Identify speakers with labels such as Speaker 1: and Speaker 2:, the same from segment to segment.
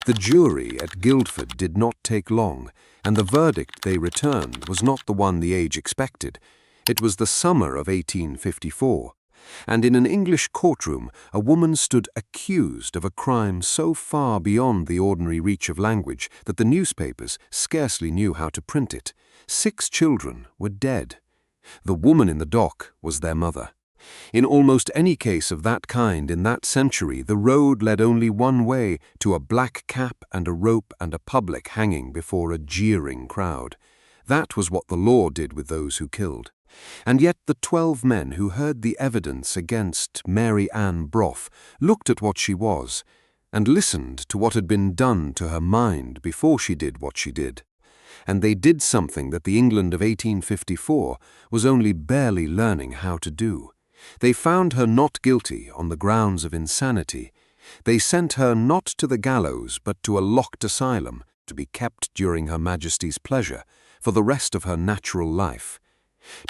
Speaker 1: The jury at Guildford did not take long, and the verdict they returned was not the one the age expected. It was the summer of 1854, and in an English courtroom a woman stood accused of a crime so far beyond the ordinary reach of language that the newspapers scarcely knew how to print it. 6 children were dead. The woman in the dock was their mother. In almost any case of that kind in that century, the road led only one way, to a black cap and a rope and a public hanging before a jeering crowd. That was what the law did with those who killed. And yet the 12 men who heard the evidence against Mary Ann Brough looked at what she was, and listened to what had been done to her mind before she did what she did. And they did something that the England of 1854 was only barely learning how to do. They found her not guilty on the grounds of insanity. They sent her not to the gallows but to a locked asylum to be kept during Her Majesty's pleasure for the rest of her natural life.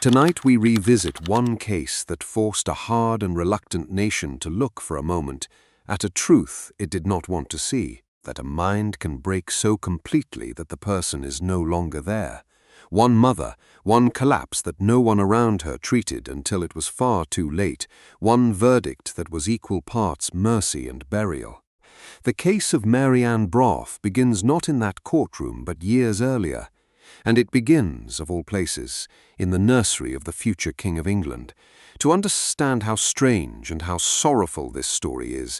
Speaker 1: Tonight we revisit one case that forced a hard and reluctant nation to look for a moment at a truth it did not want to see, that a mind can break so completely that the person is no longer there. One mother, one collapse that no one around her treated until it was far too late, one verdict that was equal parts mercy and burial. The case of Mary Ann Brough begins not in that courtroom but years earlier, and it begins, of all places, in the nursery of the future King of England. To understand how strange and how sorrowful this story is,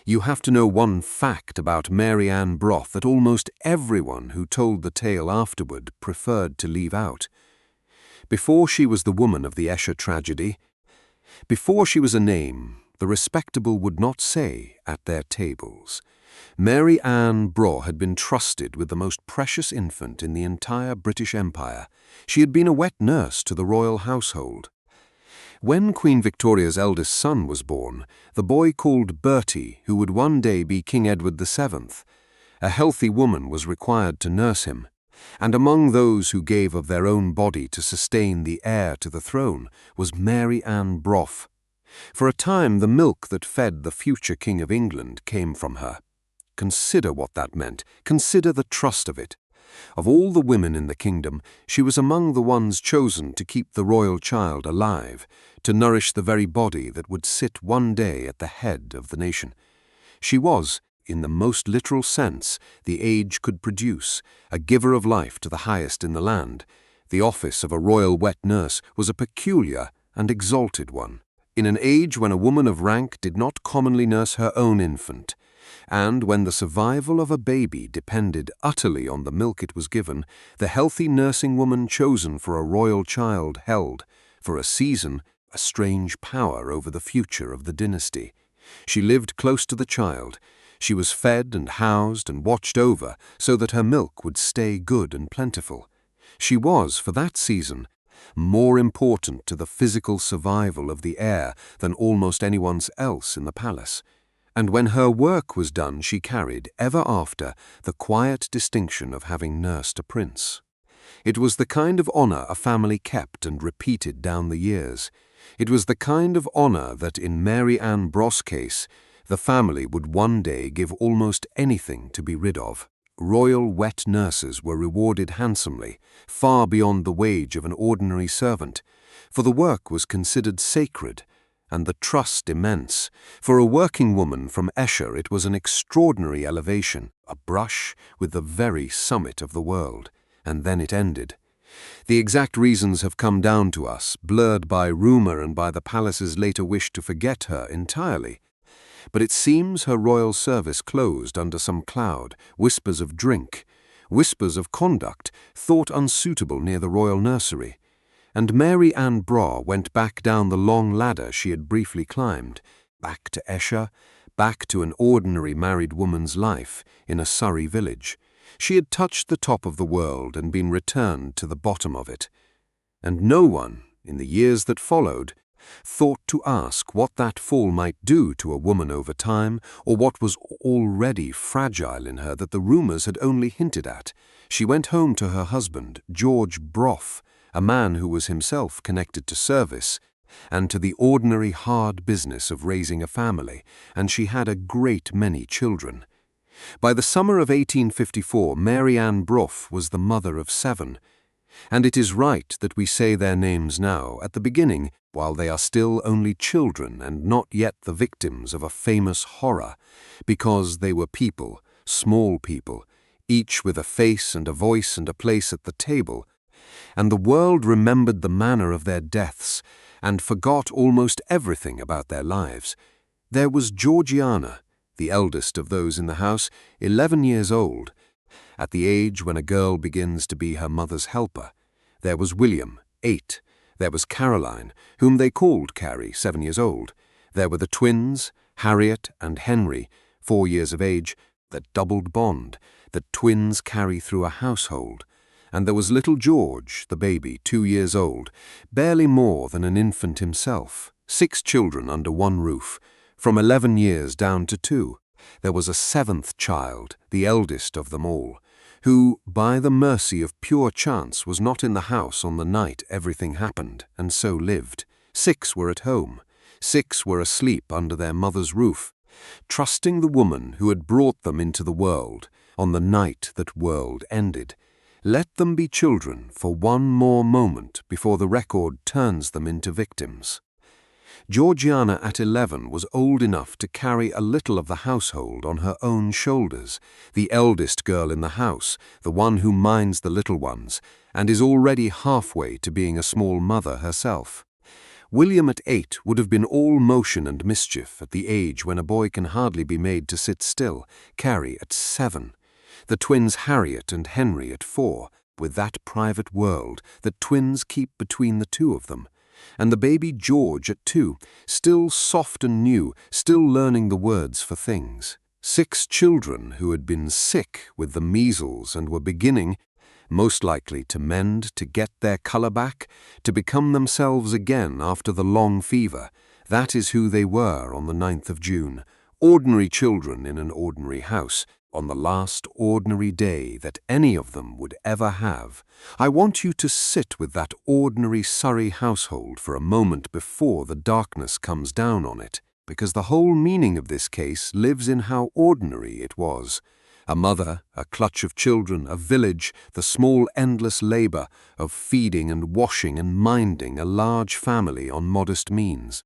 Speaker 1: you have to know one fact about Mary Ann Brough that almost everyone who told the tale afterward preferred to leave out. Before she was the woman of the Esher tragedy, before she was a name the respectable would not say at their tables, Mary Ann Brough had been trusted with the most precious infant in the entire British Empire. She had been a wet nurse to the royal household. When Queen Victoria's eldest son was born, the boy called Bertie, who would one day be King Edward VII, a healthy woman was required to nurse him, and among those who gave of their own body to sustain the heir to the throne was Mary Ann Brough. For a time the milk that fed the future King of England came from her. Consider what that meant. Consider the trust of it. Of all the women in the kingdom, she was among the ones chosen to keep the royal child alive, to nourish the very body that would sit one day at the head of the nation. She was, in the most literal sense the age could produce, a giver of life to the highest in the land. The office of a royal wet nurse was a peculiar and exalted one, in an age when a woman of rank did not commonly nurse her own infant, and when the survival of a baby depended utterly on the milk it was given. The healthy nursing woman chosen for a royal child held, for a season, a strange power over the future of the dynasty. She lived close to the child. She was fed and housed and watched over so that her milk would stay good and plentiful. She was, for that season, more important to the physical survival of the heir than almost anyone else in the palace. And when her work was done, she carried, ever after, the quiet distinction of having nursed a prince. It was the kind of honor a family kept and repeated down the years. It was the kind of honor that, in Mary Ann Brough's case, the family would one day give almost anything to be rid of. Royal wet nurses were rewarded handsomely, far beyond the wage of an ordinary servant, for the work was considered sacred, and the trust immense. For a working woman from Esher it was an extraordinary elevation, a brush with the very summit of the world, and then it ended. The exact reasons have come down to us, blurred by rumor and by the palace's later wish to forget her entirely. But it seems her royal service closed under some cloud, whispers of drink, whispers of conduct, thought unsuitable near the royal nursery. And Mary Ann Brough went back down the long ladder she had briefly climbed, back to Esher, back to an ordinary married woman's life in a Surrey village. She had touched the top of the world and been returned to the bottom of it. And no one, in the years that followed, thought to ask what that fall might do to a woman over time, or what was already fragile in her that the rumors had only hinted at. She went home to her husband, George Brough, a man who was himself connected to service and to the ordinary hard business of raising a family, and she had a great many children. By the summer of 1854, Mary Ann Brough was the mother of 7, and it is right that we say their names now, at the beginning, while they are still only children and not yet the victims of a famous horror, because they were people, small people, each with a face and a voice and a place at the table, and the world remembered the manner of their deaths and forgot almost everything about their lives. There was Georgiana, the eldest of those in the house, 11 years old, at the age when a girl begins to be her mother's helper. There was William, 8. There was Caroline, whom they called Carrie, 7 years old. There were the twins, Harriet and Henry, 4 years of age, that doubled bond that twins carry through a household. And there was little George, the baby, 2 years old, barely more than an infant himself. 6 children under one roof, from 11 years down to 2. There was a 7th child, the eldest of them all, who, by the mercy of pure chance, was not in the house on the night everything happened, and so lived. 6 were at home. 6 were asleep under their mother's roof, trusting the woman who had brought them into the world on the night that world ended. Let them be children for one more moment before the record turns them into victims. Georgiana at 11 was old enough to carry a little of the household on her own shoulders, the eldest girl in the house, the one who minds the little ones, and is already halfway to being a small mother herself. William at 8 would have been all motion and mischief at the age when a boy can hardly be made to sit still. Carrie at 7. The twins Harriet and Henry at 4, with that private world that twins keep between the two of them. And the baby George at 2, still soft and new, still learning the words for things. 6 children who had been sick with the measles and were beginning, most likely to mend, to get their colour back, to become themselves again after the long fever. That is who they were on the 9th of June. Ordinary children in an ordinary house, on the last ordinary day that any of them would ever have. I want you to sit with that ordinary Surrey household for a moment before the darkness comes down on it, because the whole meaning of this case lives in how ordinary it was. A mother, a clutch of children, a village, the small endless labour of feeding and washing and minding a large family on modest means.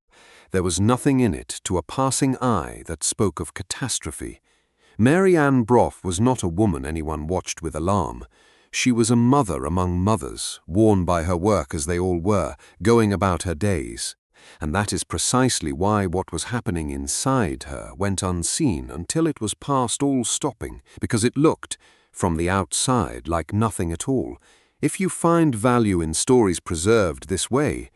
Speaker 1: There was nothing in it to a passing eye that spoke of catastrophe. Mary Ann Brough was not a woman anyone watched with alarm. She was a mother among mothers, worn by her work as they all were, going about her days. And that is precisely why what was happening inside her went unseen until it was past all stopping, because it looked, from the outside, like nothing at all. If you find value in stories preserved this way,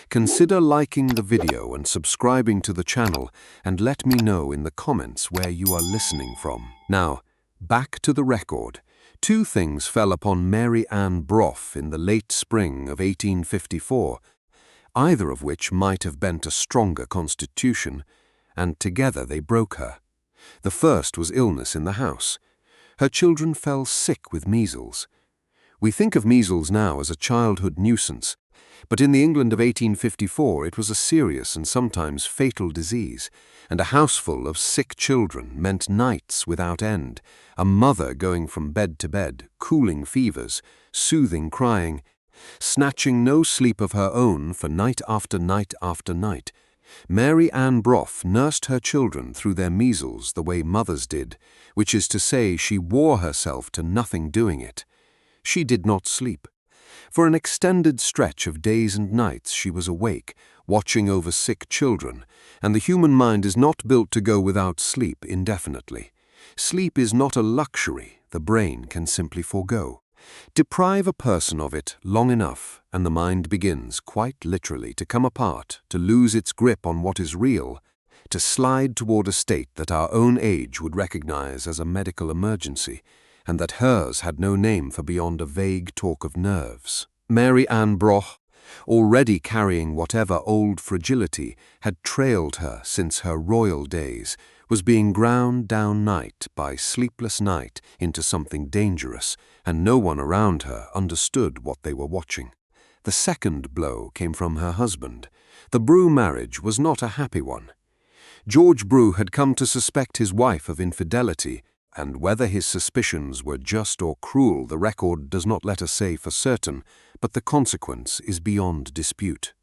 Speaker 1: consider liking the video and subscribing to the channel, and let me know in the comments where you are listening from. Now, back to the record. 2 things fell upon Mary Ann Brough in the late spring of 1854, either of which might have bent a stronger constitution, and together they broke her. The first was illness in the house. Her children fell sick with measles. We think of measles now as a childhood nuisance, but in the England of 1854 it was a serious and sometimes fatal disease, and a houseful of sick children meant nights without end, a mother going from bed to bed, cooling fevers, soothing crying, snatching no sleep of her own for night after night after night. Mary Ann Brough nursed her children through their measles the way mothers did, which is to say she wore herself to nothing doing it. She did not sleep. For an extended stretch of days and nights she was awake, watching over sick children, and the human mind is not built to go without sleep indefinitely. Sleep is not a luxury the brain can simply forego. Deprive a person of it long enough, and the mind begins, quite literally, to come apart, to lose its grip on what is real, to slide toward a state that our own age would recognize as a medical emergency, and that hers had no name for beyond a vague talk of nerves. Mary Ann Brough, already carrying whatever old fragility had trailed her since her royal days, was being ground down night by sleepless night into something dangerous, and no one around her understood what they were watching. The second blow came from her husband. The Brough marriage was not a happy one. George Brough had come to suspect his wife of infidelity, and whether his suspicions were just or cruel the record does not let us say for certain, but the consequence is beyond dispute.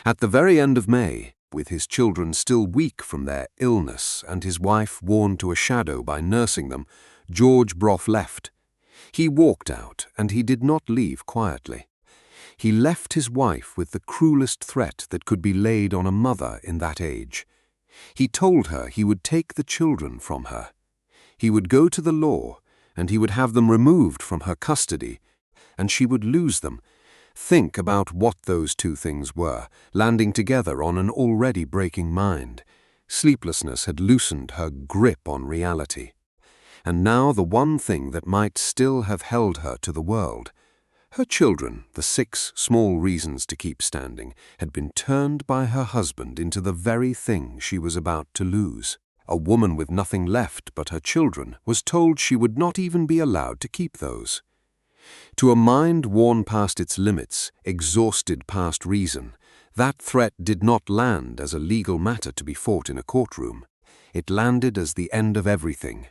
Speaker 1: At the very end of May, with his children still weak from their illness and his wife worn to a shadow by nursing them, George Brough left. He walked out, and he did not leave quietly. He left his wife with the cruelest threat that could be laid on a mother in that age. He told her he would take the children from her. He would go to the law, and he would have them removed from her custody, and she would lose them. Think about what those two things were, landing together on an already breaking mind. Sleeplessness had loosened her grip on reality. And now the one thing that might still have held her to the world. Her children, the 6 small reasons to keep standing, had been turned by her husband into the very thing she was about to lose. A woman with nothing left but her children was told she would not even be allowed to keep those. To a mind worn past its limits, exhausted past reason, that threat did not land as a legal matter to be fought in a courtroom. It landed as the end of everything.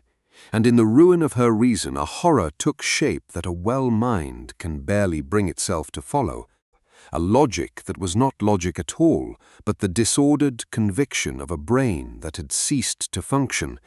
Speaker 1: And in the ruin of her reason a horror took shape that a well mind can barely bring itself to follow. A logic that was not logic at all, but the disordered conviction of a brain that had ceased to function.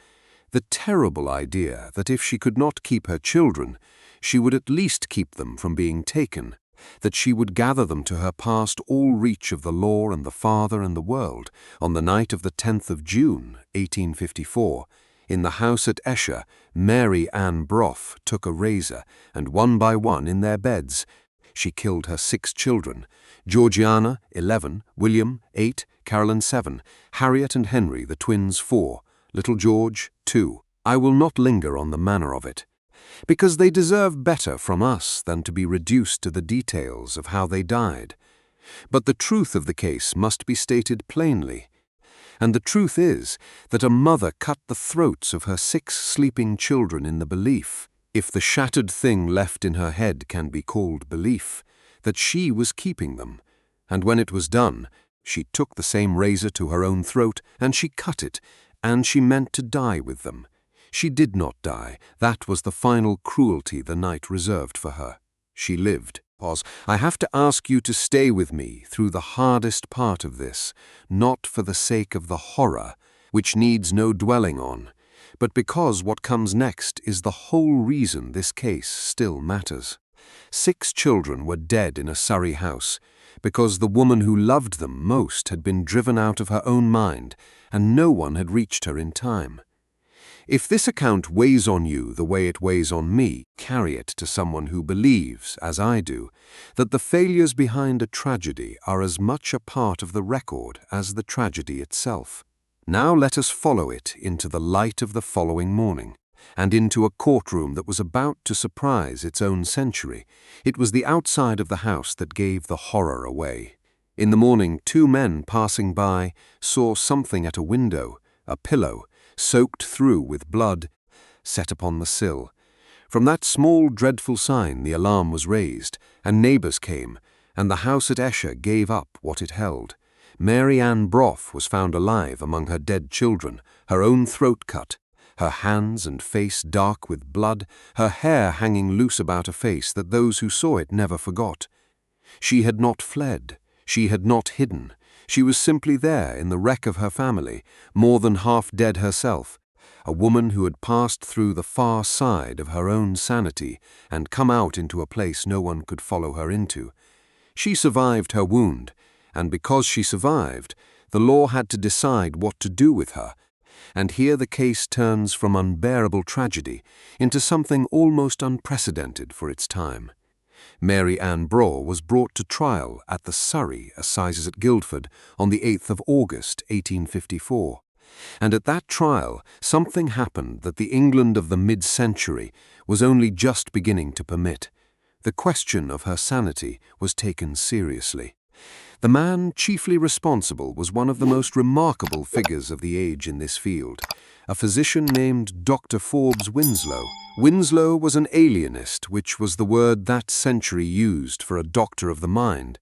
Speaker 1: The terrible idea that if she could not keep her children, she would at least keep them from being taken, that she would gather them to her past all reach of the law and the father and the world. On the night of the 10th of June, 1854, in the house at Esher, Mary Ann Brough took a razor, and one by one in their beds, she killed her 6 children, Georgiana, 11, William, 8, Caroline, 7, Harriet and Henry, the twins, 4, little George, 2. I will not linger on the manner of it, because they deserve better from us than to be reduced to the details of how they died. But the truth of the case must be stated plainly. And the truth is that a mother cut the throats of her 6 sleeping children in the belief, if the shattered thing left in her head can be called belief, that she was keeping them. And when it was done, she took the same razor to her own throat, and she cut it, and she meant to die with them. She did not die. That was the final cruelty the night reserved for her. She lived. I have to ask you to stay with me through the hardest part of this, not for the sake of the horror, which needs no dwelling on, but because what comes next is the whole reason this case still matters. 6 children were dead in a Surrey house, because the woman who loved them most had been driven out of her own mind, and no one had reached her in time. If this account weighs on you the way it weighs on me, carry it to someone who believes, as I do, that the failures behind a tragedy are as much a part of the record as the tragedy itself. Now let us follow it into the light of the following morning, and into a courtroom that was about to surprise its own century. It was the outside of the house that gave the horror away. In the morning, 2 men passing by saw something at a window, a pillow, soaked through with blood, set upon the sill. From that small dreadful sign the alarm was raised, and neighbours came, and the house at Esher gave up what it held. Mary Ann Brough was found alive among her dead children, her own throat cut, her hands and face dark with blood, her hair hanging loose about a face that those who saw it never forgot. She had not fled, she had not hidden. She was simply there in the wreck of her family, more than half dead herself, a woman who had passed through the far side of her own sanity and come out into a place no one could follow her into. She survived her wound, and because she survived, the law had to decide what to do with her. And here the case turns from unbearable tragedy into something almost unprecedented for its time. Mary Ann Brough was brought to trial at the Surrey Assizes at Guildford on the 8th of August, 1854. And at that trial, something happened that the England of the mid-century was only just beginning to permit. The question of her sanity was taken seriously. The man chiefly responsible was one of the most remarkable figures of the age in this field, a physician named Dr. Forbes Winslow. Winslow was an alienist, which was the word that century used for a doctor of the mind.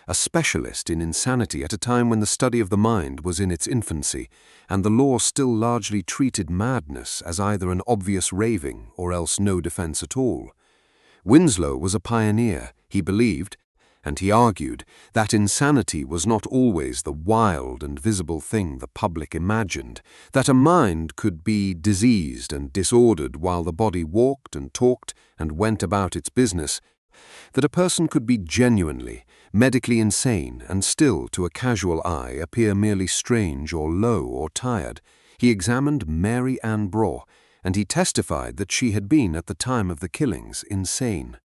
Speaker 1: a specialist in insanity at a time when the study of the mind was in its infancy, and the law still largely treated madness as either an obvious raving or else no defense at all. Winslow was a pioneer. He believed, and he argued, that insanity was not always the wild and visible thing the public imagined, that a mind could be diseased and disordered while the body walked and talked and went about its business, that a person could be genuinely, medically insane and still, to a casual eye, appear merely strange or low or tired. He examined Mary Ann Brough, and he testified that she had been, at the time of the killings, insane.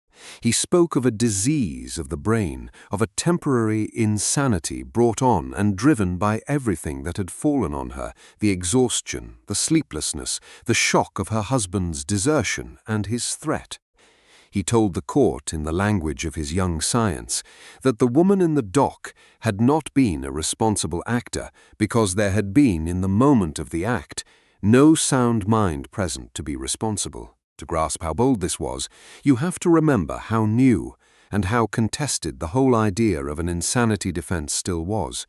Speaker 1: He spoke of a disease of the brain, of a temporary insanity brought on and driven by everything that had fallen on her, the exhaustion, the sleeplessness, the shock of her husband's desertion and his threat. He told the court, in the language of his young science, that the woman in the dock had not been a responsible actor because there had been, in the moment of the act, no sound mind present to be responsible. To grasp how bold this was, you have to remember how new and how contested the whole idea of an insanity defense still was.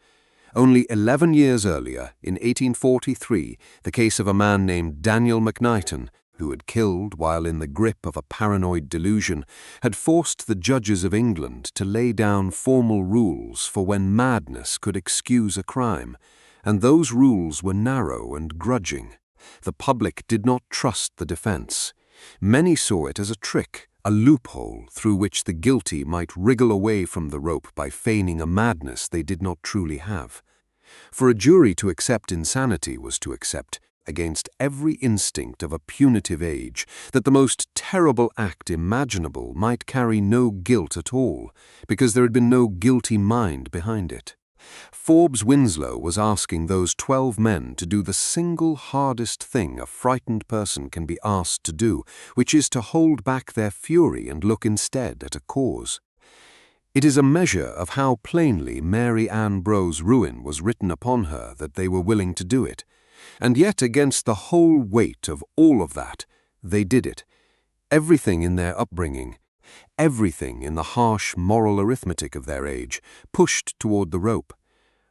Speaker 1: Only 11 years earlier, in 1843, the case of a man named Daniel McKnighton, who had killed while in the grip of a paranoid delusion, had forced the judges of England to lay down formal rules for when madness could excuse a crime, and those rules were narrow and grudging. The public did not trust the defense. Many saw it as a trick, a loophole through which the guilty might wriggle away from the rope by feigning a madness they did not truly have. For a jury to accept insanity was to accept, against every instinct of a punitive age, that the most terrible act imaginable might carry no guilt at all, because there had been no guilty mind behind it. Forbes Winslow was asking those 12 men to do the single hardest thing a frightened person can be asked to do, which is to hold back their fury and look instead at a cause. It is a measure of how plainly Mary Ann Brough's ruin was written upon her that they were willing to do it. And yet, against the whole weight of all of that, they did it. Everything in their upbringing, everything in the harsh moral arithmetic of their age, pushed toward the rope.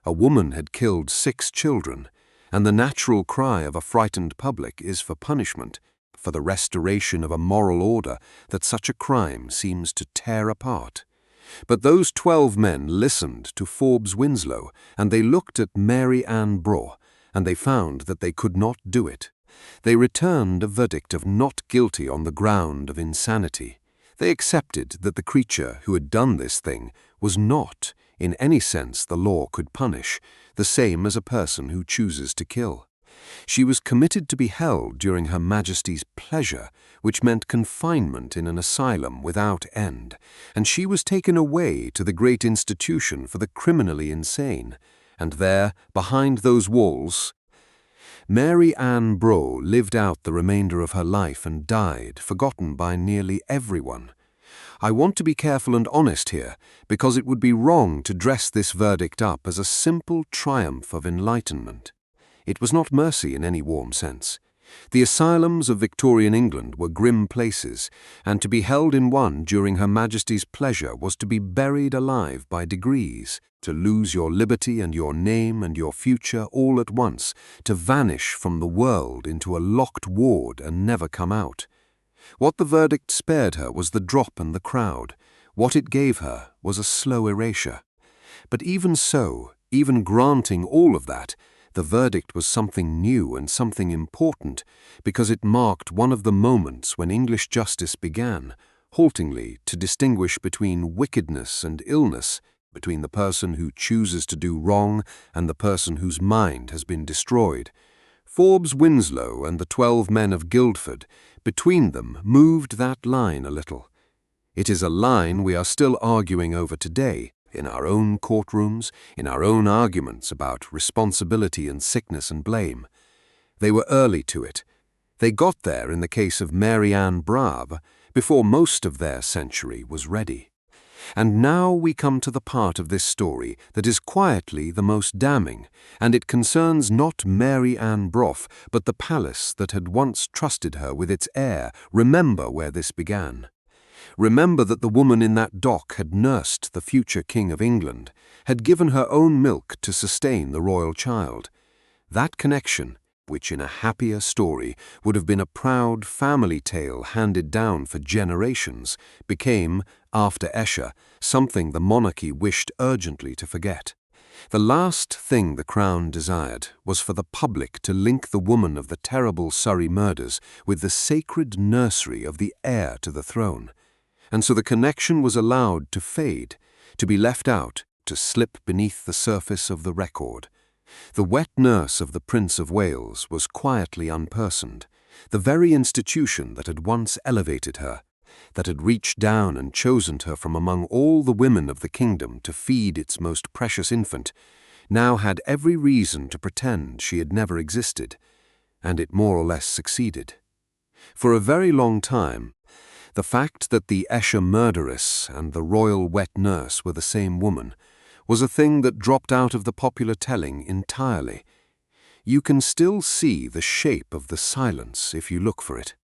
Speaker 1: A woman had killed 6 children, and the natural cry of a frightened public is for punishment, for the restoration of a moral order that such a crime seems to tear apart. But those 12 men listened to Forbes Winslow, and they looked at Mary Ann Brough, and they found that they could not do it. They returned a verdict of not guilty on the ground of insanity. They accepted that the creature who had done this thing was not, in any sense the law could punish, the same as a person who chooses to kill. She was committed to be held during Her Majesty's pleasure, which meant confinement in an asylum without end, and she was taken away to the great institution for the criminally insane, and there, behind those walls, Mary Ann Brough lived out the remainder of her life and died, forgotten by nearly everyone. I want to be careful and honest here, because it would be wrong to dress this verdict up as a simple triumph of enlightenment. It was not mercy in any warm sense. The asylums of Victorian England were grim places, and to be held in one during Her Majesty's pleasure was to be buried alive by degrees, to lose your liberty and your name and your future all at once, to vanish from the world into a locked ward and never come out. What the verdict spared her was the drop and the crowd. What it gave her was a slow erasure. But even so, even granting all of that, the verdict was something new and something important, because it marked one of the moments when English justice began, haltingly, to distinguish between wickedness and illness, between the person who chooses to do wrong and the person whose mind has been destroyed. Forbes Winslow and the 12 men of Guildford, between them, moved that line a little. It is a line we are still arguing over today, in our own courtrooms, in our own arguments about responsibility and sickness and blame. They were early to it. They got there in the case of Mary Ann Brough before most of their century was ready. And now we come to the part of this story that is quietly the most damning, and it concerns not Mary Ann Brough, but the palace that had once trusted her with its heir. Remember where this began. Remember that the woman in that dock had nursed the future King of England, had given her own milk to sustain the royal child. That connection, which in a happier story would have been a proud family tale handed down for generations, became, after Esher, something the monarchy wished urgently to forget. The last thing the Crown desired was for the public to link the woman of the terrible Surrey murders with the sacred nursery of the heir to the throne. And so the connection was allowed to fade, to be left out, to slip beneath the surface of the record. The wet nurse of the Prince of Wales was quietly unpersoned, the very institution that had once elevated her, that had reached down and chosen her from among all the women of the kingdom to feed its most precious infant, now had every reason to pretend she had never existed, and it more or less succeeded. For a very long time, the fact that the Esher murderess and the royal wet nurse were the same woman was a thing that dropped out of the popular telling entirely. You can still see the shape of the silence if you look for it.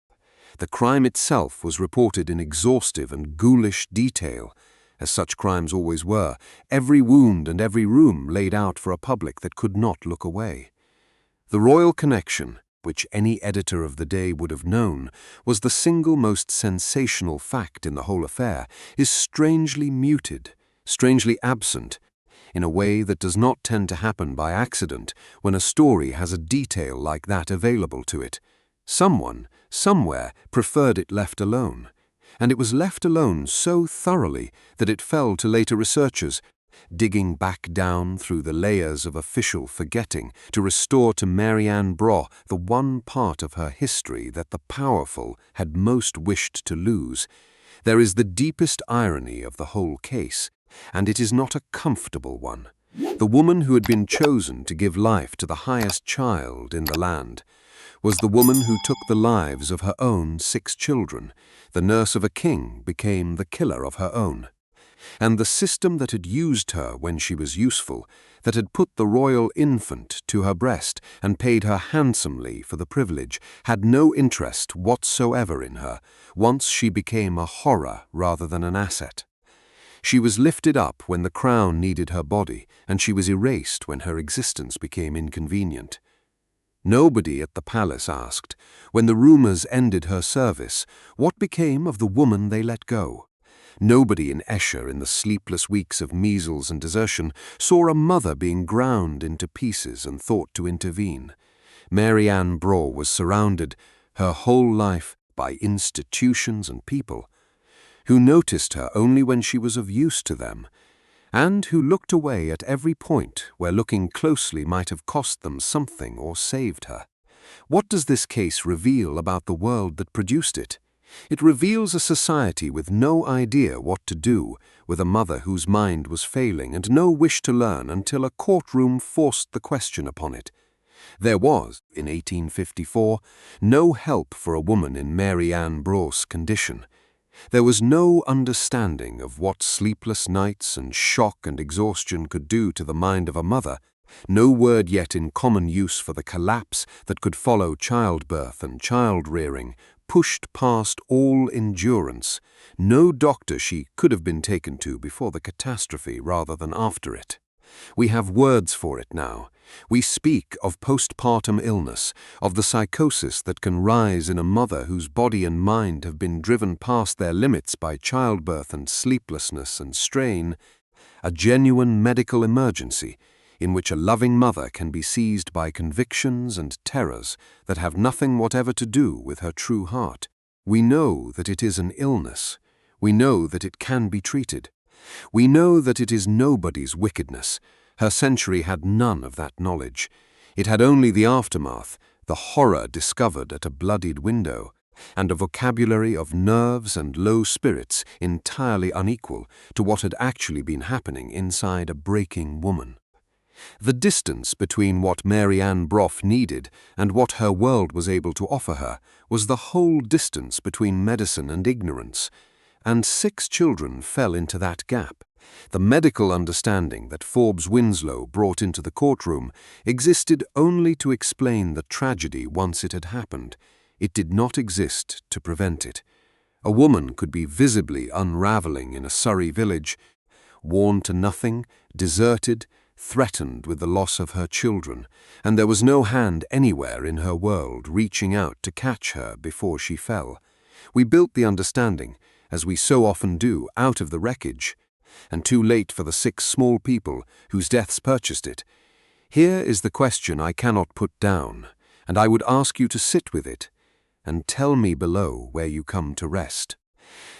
Speaker 1: The crime itself was reported in exhaustive and ghoulish detail, as such crimes always were, every wound and every room laid out for a public that could not look away. The royal connection, which any editor of the day would have known, was the single most sensational fact in the whole affair, is strangely muted, strangely absent, in a way that does not tend to happen by accident when a story has a detail like that available to it. Someone, somewhere, preferred it left alone, and it was left alone so thoroughly that it fell to later researchers, digging back down through the layers of official forgetting to restore to Mary Ann Brough the one part of her history that the powerful had most wished to lose. There is the deepest irony of the whole case, and it is not a comfortable one. The woman who had been chosen to give life to the highest child in the land was the woman who took the lives of her own 6 children. The nurse of a king became the killer of her own. And the system that had used her when she was useful, that had put the royal infant to her breast and paid her handsomely for the privilege, had no interest whatsoever in her, once she became a horror rather than an asset. She was lifted up when the crown needed her body, and she was erased when her existence became inconvenient. Nobody at the palace asked, when the rumors ended her service, what became of the woman they let go. Nobody in Esher, in the sleepless weeks of measles and desertion, saw a mother being ground into pieces and thought to intervene. Mary Ann Brough was surrounded, her whole life, by institutions and people, who noticed her only when she was of use to them, and who looked away at every point where looking closely might have cost them something or saved her. What does this case reveal about the world that produced it? It reveals a society with no idea what to do with a mother whose mind was failing and no wish to learn until a courtroom forced the question upon it. There was, in 1854, no help for a woman in Mary Ann Brough's condition. There was no understanding of what sleepless nights and shock and exhaustion could do to the mind of a mother, no word yet in common use for the collapse that could follow childbirth and child-rearing, pushed past all endurance, no doctor she could have been taken to before the catastrophe rather than after it. We have words for it now. We speak of postpartum illness, of the psychosis that can rise in a mother whose body and mind have been driven past their limits by childbirth and sleeplessness and strain, a genuine medical emergency in which a loving mother can be seized by convictions and terrors that have nothing whatever to do with her true heart. We know that it is an illness. We know that it can be treated. We know that it is nobody's wickedness. Her century had none of that knowledge. It had only the aftermath, the horror discovered at a bloodied window, and a vocabulary of nerves and low spirits entirely unequal to what had actually been happening inside a breaking woman. The distance between what Mary Ann Brough needed and what her world was able to offer her was the whole distance between medicine and ignorance, and 6 children fell into that gap. The medical understanding that Forbes Winslow brought into the courtroom existed only to explain the tragedy once it had happened. It did not exist to prevent it. A woman could be visibly unraveling in a Surrey village, worn to nothing, deserted, threatened with the loss of her children, and there was no hand anywhere in her world reaching out to catch her before she fell. We built the understanding, as we so often do, out of the wreckage, and too late for the 6 small people whose deaths purchased it. Here is the question I cannot put down, and I would ask you to sit with it, and tell me below where you come to rest.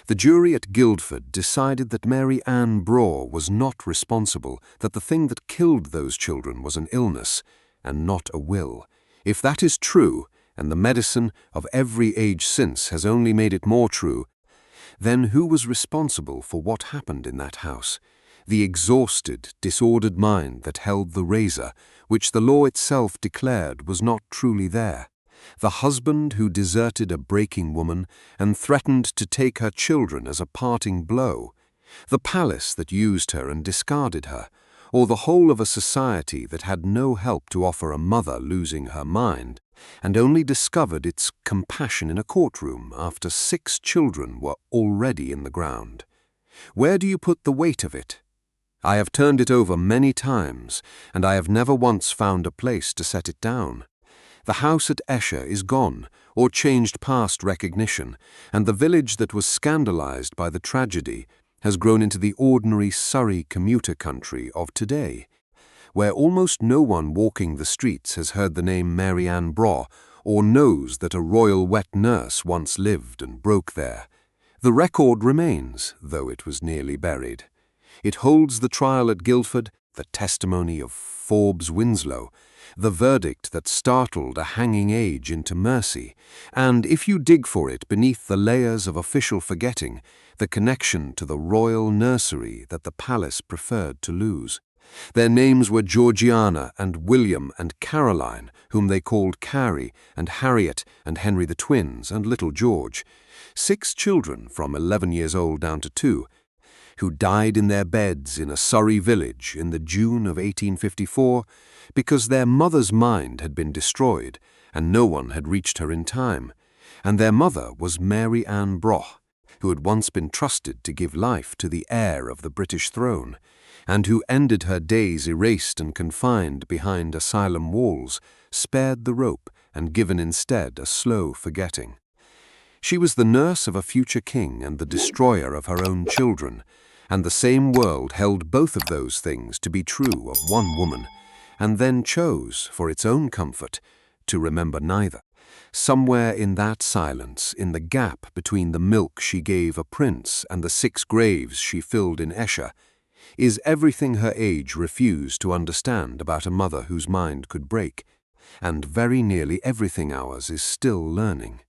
Speaker 1: The jury at Guildford decided that Mary Ann Brough was not responsible, that the thing that killed those children was an illness, and not a will. If that is true, and the medicine of every age since has only made it more true, then who was responsible for what happened in that house? The exhausted, disordered mind that held the razor, which the law itself declared was not truly there. The husband who deserted a breaking woman and threatened to take her children as a parting blow. The palace that used her and discarded her, or the whole of a society that had no help to offer a mother losing her mind, and only discovered its compassion in a courtroom after 6 children were already in the ground. Where do you put the weight of it? I have turned it over many times, and I have never once found a place to set it down. The house at Esher is gone, or changed past recognition, and the village that was scandalized by the tragedy has grown into the ordinary Surrey commuter country of today, where almost no one walking the streets has heard the name Mary Ann Brough or knows that a royal wet nurse once lived and broke there. The record remains, though it was nearly buried. It holds the trial at Guildford, the testimony of Forbes Winslow, the verdict that startled a hanging age into mercy, and, if you dig for it beneath the layers of official forgetting, the connection to the royal nursery that the palace preferred to lose. Their names were Georgiana and William and Caroline, whom they called Carrie, and Harriet and Henry the twins, and little George, 6 children from 11 years old down to 2, who died in their beds in a Surrey village in the June of 1854 because their mother's mind had been destroyed and no one had reached her in time, and their mother was Mary Ann Brough, who had once been trusted to give life to the heir of the British throne, and who ended her days erased and confined behind asylum walls, spared the rope and given instead a slow forgetting. She was the nurse of a future king and the destroyer of her own children, and the same world held both of those things to be true of one woman, and then chose, for its own comfort, to remember neither. Somewhere in that silence, in the gap between the milk she gave a prince and the 6 graves she filled in Esher, is everything her age refused to understand about a mother whose mind could break, and very nearly everything ours is still learning.